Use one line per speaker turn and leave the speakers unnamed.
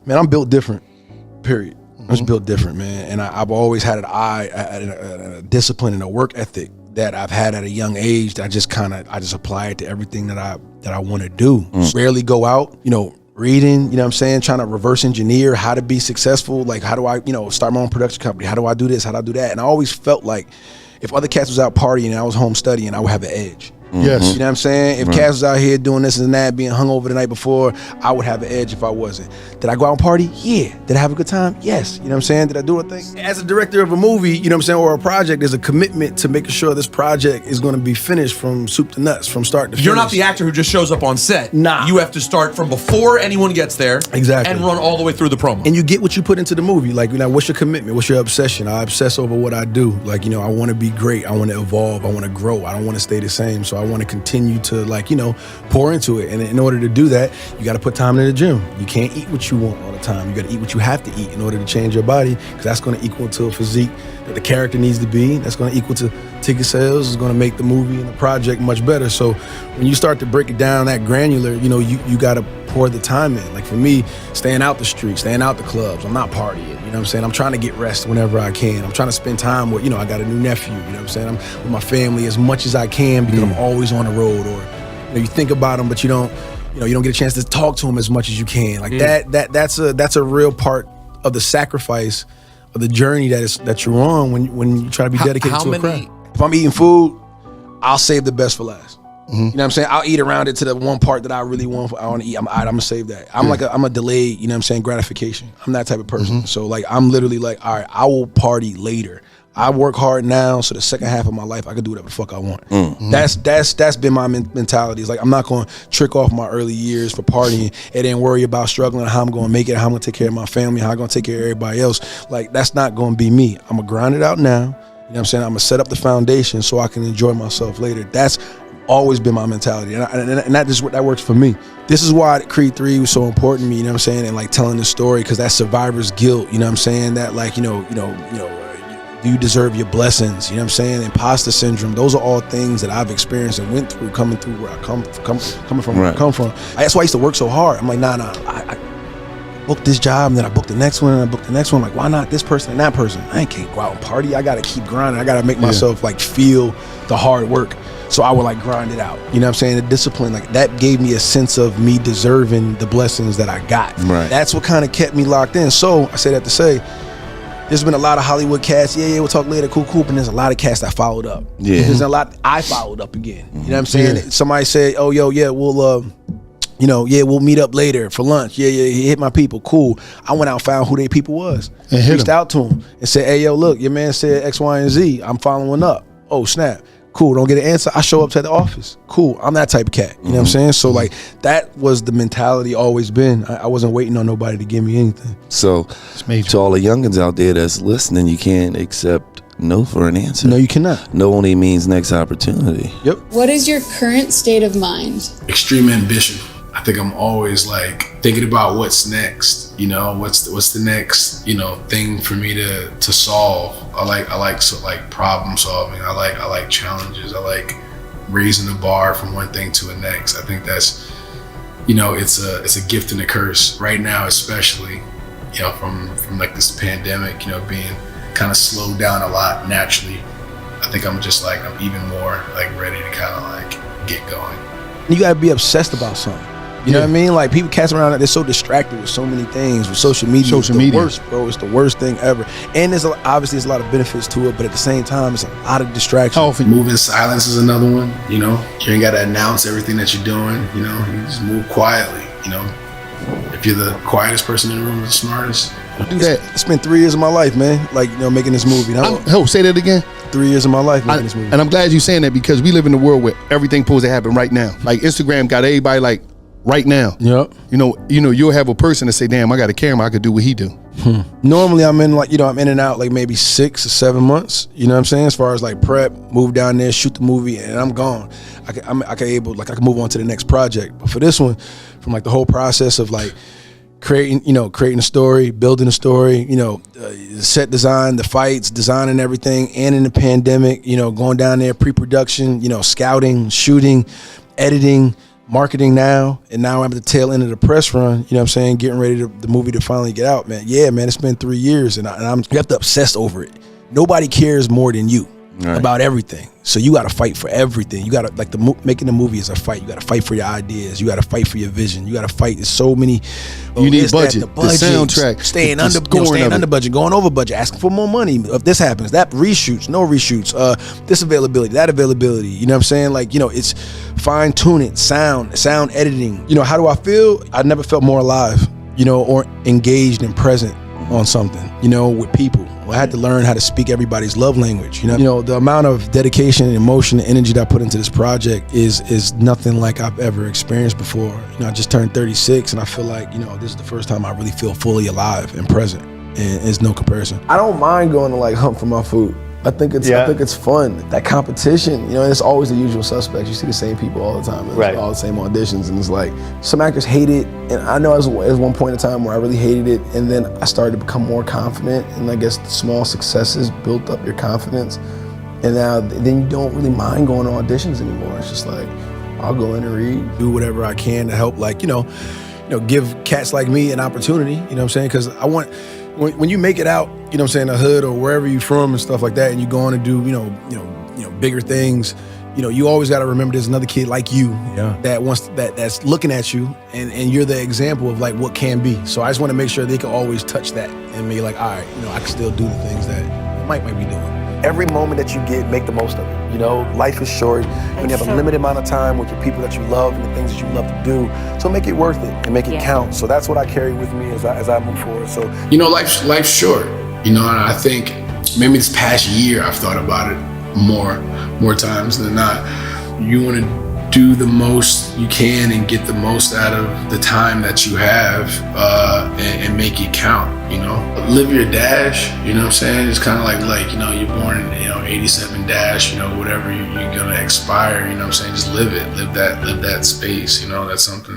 Man, I'm built different, period. I'm just built different, man. And I've always had an eye, a discipline and a work ethic that I've had at a young age that I just apply it to everything that I want to do. Rarely go out, reading, what I'm saying, trying to reverse engineer how to be successful. Like, how do I, start my own production company? How do I do this? How do I do that? And I always felt like if other cats was out partying and I was home studying, I would have an edge.
Yes.
You know what I'm saying? If Cass was out here doing this and that, being hungover the night before, I would have an edge if I wasn't. Did I go out and party? Yeah. Did I have a good time? Yes. You know what I'm saying? Did I do a thing? As a director of a movie, you know what I'm saying, or a project, there's a commitment to making sure this project is going to be finished from soup to nuts, from start to finish.
You're not the actor who just shows up on set.
Nah.
You have to start from before anyone gets there.
Exactly.
And run all the way through the promo.
And you get what you put into the movie. Like, what's your commitment? What's your obsession? I obsess over what I do. Like, I want to be great. I want to evolve. I want to grow. I don't want to stay the same. So I want to continue to pour into it. And in order to do that, you got to put time in the gym. You can't eat what you want all the time. You got to eat what you have to eat in order to change your body, because that's going to equal to a physique that the character needs to be. That's going to equal to ticket sales. It's going to make the movie and the project much better. So when you start to break it down that granular, you got to pour the time in. Like for me, staying out the streets, staying out the clubs, I'm not partying. You know what I'm saying? I'm trying to get rest whenever I can. I'm trying to spend time with, I got a new nephew. You know what I'm saying? I'm with my family as much as I can because I'm always on the road. Or you think about them, but you don't get a chance to talk to them as much as you can. Like that's a real part of the sacrifice of the journey that you're on when you try to be dedicated to a craft. If I'm eating food, I'll save the best for last. You know what I'm saying? I'll eat around it to the one part that I really want to eat. I'm gonna save that. I'm a delayed, gratification. I'm that type of person. So like, I'm literally like, all right, I will party later. I work hard now, so the second half of my life, I can do whatever the fuck I want. That's been my mentality. It's like, I'm not going to trick off my early years for partying and then worry about struggling, how I'm going to make it, how I'm going to take care of my family, how I'm going to take care of everybody else. Like, that's not going to be me. I'm going to grind it out now. You know what I'm saying? I'm going to set up the foundation so I can enjoy myself later. That's always been my mentality, and that works for me. This is why Creed 3 was so important to me, you know what I'm saying, and like telling the story, because that survivor's guilt, you know what I'm saying, that like, do you deserve your blessings? You know what I'm saying? Imposter syndrome. Those are all things that I've experienced and went through coming through where I come from where I come from. That's why I used to work so hard. I'm like, nah. I booked this job and then I booked the next one and I booked the next one. Like, why not this person and that person? I can't go out and party. I got to keep grinding. I got to make myself like feel the hard work. So I would like grind it out. You know what I'm saying? The discipline, like that gave me a sense of me deserving the blessings that I got. Right. That's what kind of kept me locked in. So I say that to say, there's been a lot of Hollywood cats. Yeah, we'll talk later. Cool. But there's a lot of cats that followed up. Yeah. There's a lot I followed up again. You know what I'm saying? Yeah. Somebody said, "Oh, we'll we'll meet up later for lunch." Yeah, he hit my people. Cool. I went out, found who they people was, and reached out to him and said, "Hey, look, your man said X, Y, and Z. I'm following up." Oh, snap. Cool. Don't get an answer. I show up to the office. Cool. I'm that type of cat. You know what I'm saying? So like, that was the mentality always been. I wasn't waiting on nobody to give me anything.
So to all the youngins out there that's listening, you can't accept no for an answer.
No, you cannot.
No only means next opportunity.
Yep.
What is your current state of mind?
Extreme ambition. I think I'm always like thinking about what's next. What's the next thing for me to solve. I like problem solving. I like challenges. I like raising the bar from one thing to the next. I think that's it's a gift and a curse right now, especially from like this pandemic being kind of slowed down a lot naturally. I think I'm even more like ready to kind of like get going.
You gotta be obsessed about something. You know what I mean? Like, people cast around, they're so distracted with so many things. With social media, it's the worst, bro. It's the worst thing ever. And there's obviously a lot of benefits to it, but at the same time, it's a lot of distraction.
Move in silence is another one. You ain't got to announce everything that you're doing. You just move quietly. If you're the quietest person in the room, the smartest.
Do that. I spent 3 years of my life, man, making this movie.
Say that again.
3 years of my life making this movie.
And I'm glad you're saying that, because we live in a world where everything supposed to happen right now. Like, Instagram got everybody like, right now.
Yep.
You'll have a person that say, "Damn, I got a camera, I could do what he do."
Normally I'm in I'm in and out like maybe 6 or 7 months. You know what I'm saying? As far as like prep, move down there, shoot the movie, and I'm gone. I can move on to the next project. But for this one, from like the whole process of like creating a story, building a story, set design, the fights, designing everything, and in the pandemic, going down there, pre-production, scouting, shooting, editing, marketing now, and now I'm at the tail end of the press run, you know what I'm saying, getting ready to the movie to finally get out, man. Yeah, man, it's been 3 years, and you have to obsess over it. Nobody cares more than you about everything. So you got to fight for everything. You got to, like, making the movie is a fight. You got to fight for your ideas. You got to fight for your vision. You got to fight. There's so many.
You need budget, the soundtrack,
staying under budget, going over budget, asking for more money. If this happens, that reshoots, no reshoots, this availability, that availability. You know what I'm saying? Like, you know, it's fine tuning, sound editing. You know, how do I feel? I never felt more alive, you know, or engaged and present on something, you know, with people. I had to learn how to speak everybody's love language. You know, the amount of dedication and emotion and energy that I put into this project is nothing like I've ever experienced before. You know, I just turned 36, and I feel like, you know, this is the first time I really feel fully alive and present, and there's no comparison. I don't mind going to, like, hunt for my food. I think it's fun. That competition, you know, it's always the usual suspects. You see the same people all the time, and it's all the same auditions, and it's like some actors hate it, and I know there was one point in time where I really hated it, and then I started to become more confident, and I guess the small successes built up your confidence, and now then you don't really mind going to auditions anymore. It's just like, I'll go in and read, do whatever I can to help, like, you know, give cats like me an opportunity. You know what I'm saying? Because I want. When you make it out, you know what I'm saying, the hood or wherever you're from and stuff like that, and you go on to do, you know, bigger things, you know, you always got to remember there's another kid like you that's looking at you, and you're the example of, like, what can be. So I just want to make sure they can always touch that and be like, all right, you know, I can still do the things that Mike might be doing. Every moment that you get, make the most of it. You know, life is short. When you have a limited amount of time with the people that you love and the things that you love to do, so make it worth it and make it count. So that's what I carry with me as I move forward. So, you know, life's short. You know, and I think maybe this past year I've thought about it more times than not. You want to do the most you can and get the most out of the time that you have, and make it count. You know, live your dash. You know what I'm saying? It's kind of like, you know, you're born in, you know, 87 dash. You know, whatever you're gonna expire. You know what I'm saying? Just live it. Live that space. You know, that's something.